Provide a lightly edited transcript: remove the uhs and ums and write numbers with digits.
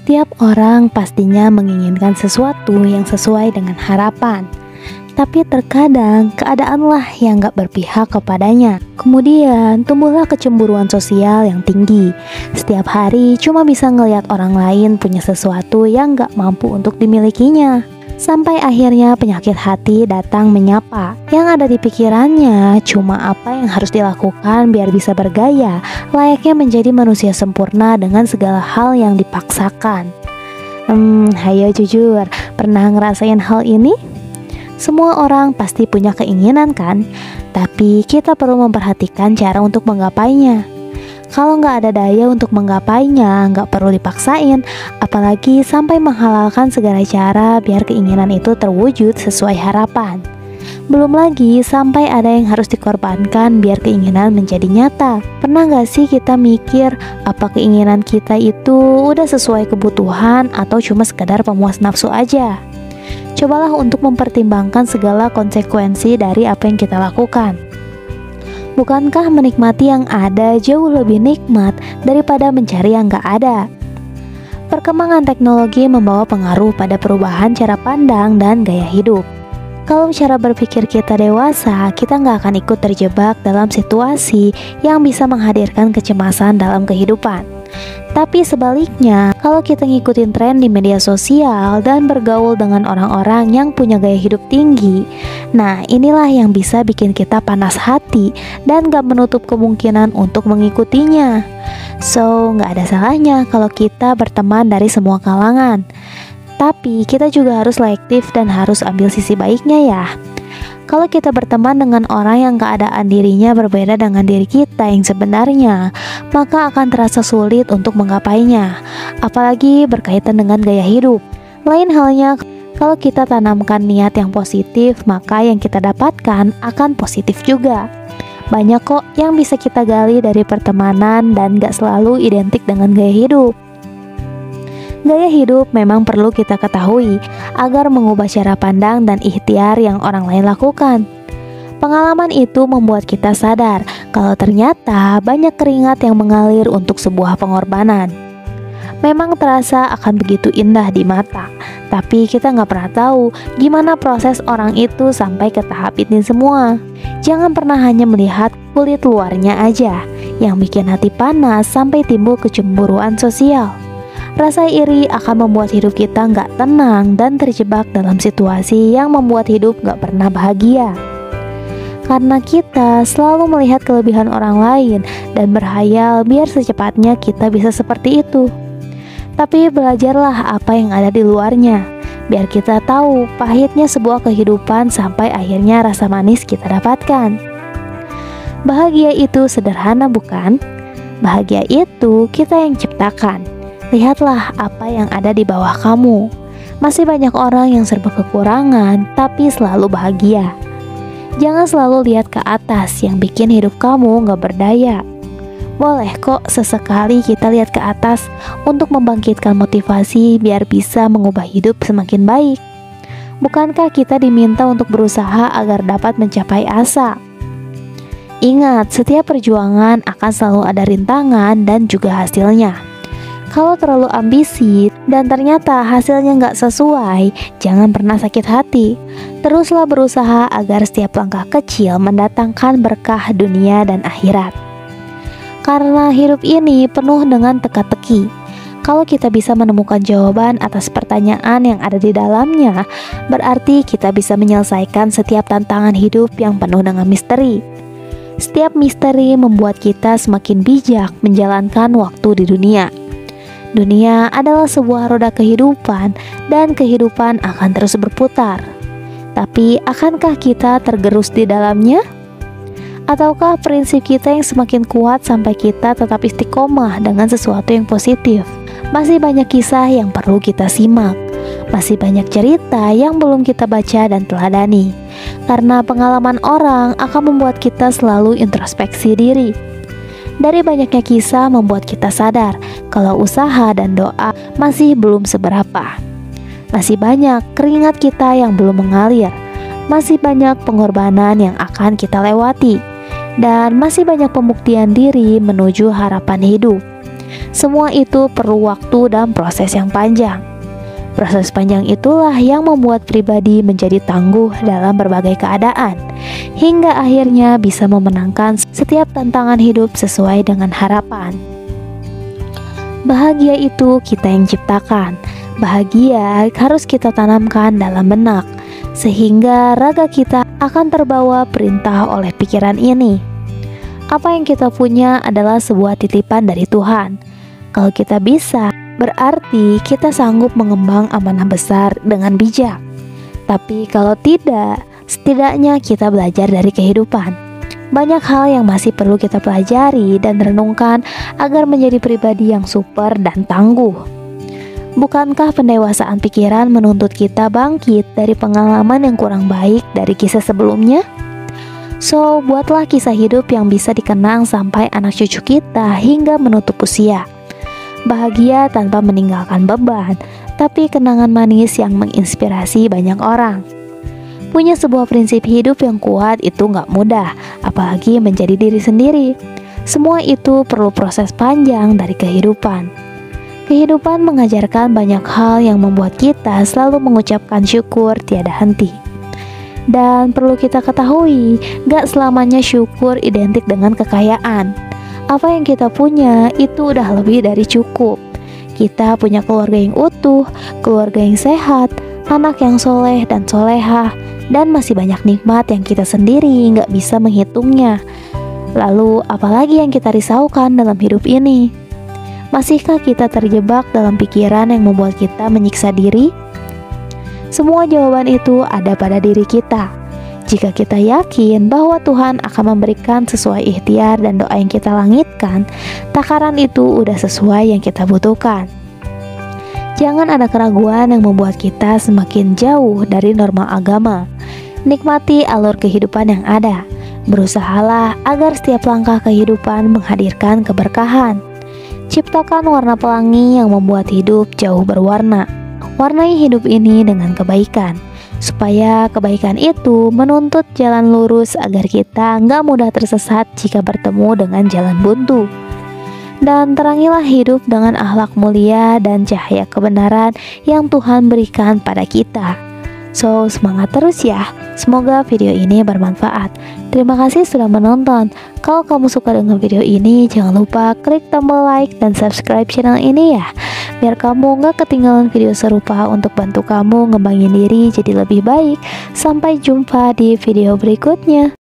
Setiap orang pastinya menginginkan sesuatu yang sesuai dengan harapan. Tapi terkadang keadaanlah yang gak berpihak kepadanya. Kemudian tumbuhlah kecemburuan sosial yang tinggi. Setiap hari cuma bisa ngelihat orang lain punya sesuatu yang gak mampu untuk dimilikinya. Sampai akhirnya penyakit hati datang menyapa. Yang ada di pikirannya cuma apa yang harus dilakukan biar bisa bergaya, layaknya menjadi manusia sempurna dengan segala hal yang dipaksakan. Hayo jujur, pernah ngerasain hal ini? Semua orang pasti punya keinginan kan? Tapi kita perlu memperhatikan cara untuk menggapainya. Kalau nggak ada daya untuk menggapainya, nggak perlu dipaksain, apalagi sampai menghalalkan segala cara biar keinginan itu terwujud sesuai harapan. Belum lagi sampai ada yang harus dikorbankan biar keinginan menjadi nyata. Pernah nggak sih kita mikir apa keinginan kita itu udah sesuai kebutuhan atau cuma sekedar pemuas nafsu aja? Cobalah untuk mempertimbangkan segala konsekuensi dari apa yang kita lakukan. Bukankah menikmati yang ada jauh lebih nikmat daripada mencari yang gak ada? Perkembangan teknologi membawa pengaruh pada perubahan cara pandang dan gaya hidup. Kalau cara berpikir kita dewasa, kita gak akan ikut terjebak dalam situasi yang bisa menghadirkan kecemasan dalam kehidupan. Tapi sebaliknya, kalau kita ngikutin tren di media sosial dan bergaul dengan orang-orang yang punya gaya hidup tinggi, nah inilah yang bisa bikin kita panas hati dan gak menutup kemungkinan untuk mengikutinya. So, gak ada salahnya kalau kita berteman dari semua kalangan. Tapi kita juga harus selektif dan harus ambil sisi baiknya ya. Kalau kita berteman dengan orang yang keadaan dirinya berbeda dengan diri kita yang sebenarnya, maka akan terasa sulit untuk menggapainya, apalagi berkaitan dengan gaya hidup. Lain halnya, kalau kita tanamkan niat yang positif, maka yang kita dapatkan akan positif juga. Banyak kok yang bisa kita gali dari pertemanan dan gak selalu identik dengan gaya hidup. Gaya hidup memang perlu kita ketahui agar mengubah cara pandang dan ikhtiar yang orang lain lakukan. Pengalaman itu membuat kita sadar kalau ternyata banyak keringat yang mengalir untuk sebuah pengorbanan. Memang terasa akan begitu indah di mata, tapi kita nggak pernah tahu gimana proses orang itu sampai ke tahap ini semua. Jangan pernah hanya melihat kulit luarnya aja yang bikin hati panas sampai timbul kecemburuan sosial. Rasa iri akan membuat hidup kita nggak tenang dan terjebak dalam situasi yang membuat hidup nggak pernah bahagia. Karena kita selalu melihat kelebihan orang lain dan berhayal biar secepatnya kita bisa seperti itu. Tapi belajarlah apa yang ada di luarnya, biar kita tahu pahitnya sebuah kehidupan sampai akhirnya rasa manis kita dapatkan. Bahagia itu sederhana bukan? Bahagia itu kita yang ciptakan. Lihatlah apa yang ada di bawah kamu. Masih banyak orang yang serba kekurangan, tapi selalu bahagia. Jangan selalu lihat ke atas yang bikin hidup kamu gak berdaya. Boleh kok sesekali kita lihat ke atas untuk membangkitkan motivasi biar bisa mengubah hidup semakin baik. Bukankah kita diminta untuk berusaha agar dapat mencapai asa? Ingat, setiap perjuangan akan selalu ada rintangan dan juga hasilnya. Kalau terlalu ambisi dan ternyata hasilnya nggak sesuai, jangan pernah sakit hati. Teruslah berusaha agar setiap langkah kecil mendatangkan berkah dunia dan akhirat. Karena hidup ini penuh dengan teka-teki. Kalau kita bisa menemukan jawaban atas pertanyaan yang ada di dalamnya, berarti kita bisa menyelesaikan setiap tantangan hidup yang penuh dengan misteri. Setiap misteri membuat kita semakin bijak menjalankan waktu di dunia. Dunia adalah sebuah roda kehidupan dan kehidupan akan terus berputar. Tapi akankah kita tergerus di dalamnya? Ataukah prinsip kita yang semakin kuat sampai kita tetap istiqomah dengan sesuatu yang positif? Masih banyak kisah yang perlu kita simak. Masih banyak cerita yang belum kita baca dan teladani. Karena pengalaman orang akan membuat kita selalu introspeksi diri. Dari banyaknya kisah membuat kita sadar kalau usaha dan doa masih belum seberapa. Masih banyak keringat kita yang belum mengalir. Masih banyak pengorbanan yang akan kita lewati. Dan masih banyak pembuktian diri menuju harapan hidup. Semua itu perlu waktu dan proses yang panjang. Proses panjang itulah yang membuat pribadi menjadi tangguh dalam berbagai keadaan, hingga akhirnya bisa memenangkan setiap tantangan hidup sesuai dengan harapan. Bahagia itu kita yang ciptakan. Bahagia harus kita tanamkan dalam benak, sehingga raga kita akan terbawa perintah oleh pikiran ini. Apa yang kita punya adalah sebuah titipan dari Tuhan. Kalau kita bisa, berarti kita sanggup mengembang amanah besar dengan bijak. Tapi kalau tidak, setidaknya kita belajar dari kehidupan. Banyak hal yang masih perlu kita pelajari dan renungkan agar menjadi pribadi yang super dan tangguh. Bukankah pendewasaan pikiran menuntut kita bangkit dari pengalaman yang kurang baik dari kisah sebelumnya? So, buatlah kisah hidup yang bisa dikenang sampai anak cucu kita hingga menutup usia. Bahagia tanpa meninggalkan beban, tapi kenangan manis yang menginspirasi banyak orang. Punya sebuah prinsip hidup yang kuat itu gak mudah, apalagi menjadi diri sendiri. Semua itu perlu proses panjang dari kehidupan. Kehidupan mengajarkan banyak hal yang membuat kita selalu mengucapkan syukur tiada henti. Dan perlu kita ketahui, gak selamanya syukur identik dengan kekayaan. Apa yang kita punya itu udah lebih dari cukup. Kita punya keluarga yang utuh, keluarga yang sehat, anak yang soleh dan solehah, dan masih banyak nikmat yang kita sendiri gak bisa menghitungnya. Lalu apalagi yang kita risaukan dalam hidup ini? Masihkah kita terjebak dalam pikiran yang membuat kita menyiksa diri? Semua jawaban itu ada pada diri kita. Jika kita yakin bahwa Tuhan akan memberikan sesuai ikhtiar dan doa yang kita langitkan, takaran itu udah sesuai yang kita butuhkan. Jangan ada keraguan yang membuat kita semakin jauh dari norma agama. Nikmati alur kehidupan yang ada. Berusahalah agar setiap langkah kehidupan menghadirkan keberkahan. Ciptakan warna pelangi yang membuat hidup jauh berwarna. Warnai hidup ini dengan kebaikan, supaya kebaikan itu menuntut jalan lurus agar kita nggak mudah tersesat jika bertemu dengan jalan buntu. Dan terangilah hidup dengan akhlak mulia dan cahaya kebenaran yang Tuhan berikan pada kita. So, semangat terus ya. Semoga video ini bermanfaat. Terima kasih sudah menonton. Kalau kamu suka dengan video ini, jangan lupa klik tombol like dan subscribe channel ini ya, biar kamu gak ketinggalan video serupa untuk bantu kamu ngembangin diri jadi lebih baik. Sampai jumpa di video berikutnya.